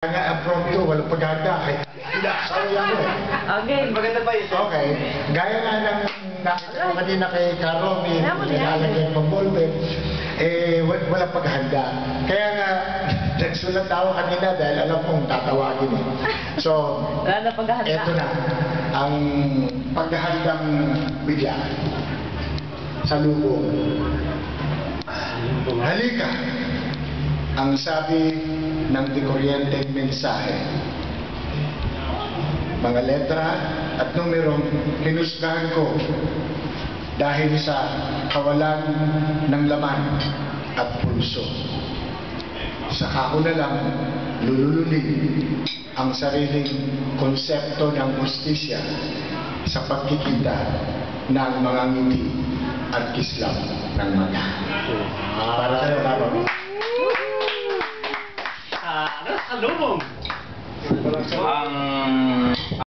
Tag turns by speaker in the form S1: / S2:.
S1: Nga impromptu, walang paghahanda. Sorry ako eh.
S2: Okay.
S3: Maganda pa yun.
S1: Okay. Gaya nga ng nakita ko kanina kay Caro, may nilalagay pang ballpen, walang paghahanda. Kaya nga, nagsulat ako kanina dahil alam kong tatawagin eh. So,
S2: Wala na paghahanda.
S1: eto na, ang paghahandang bigla sa lubong. Halika! Ang sabi ng di kuryenteng mensahe. Mga letra at numero, hinusgahan ko dahil sa kawalan ng laman at pulso. Saka ko na lang lululunin ang sariling konsepto ng justisya sa pagkikita ng mga ngiti at kislap ng mata. Para sa'yo, Caro.
S3: Ano? Salubong! Ang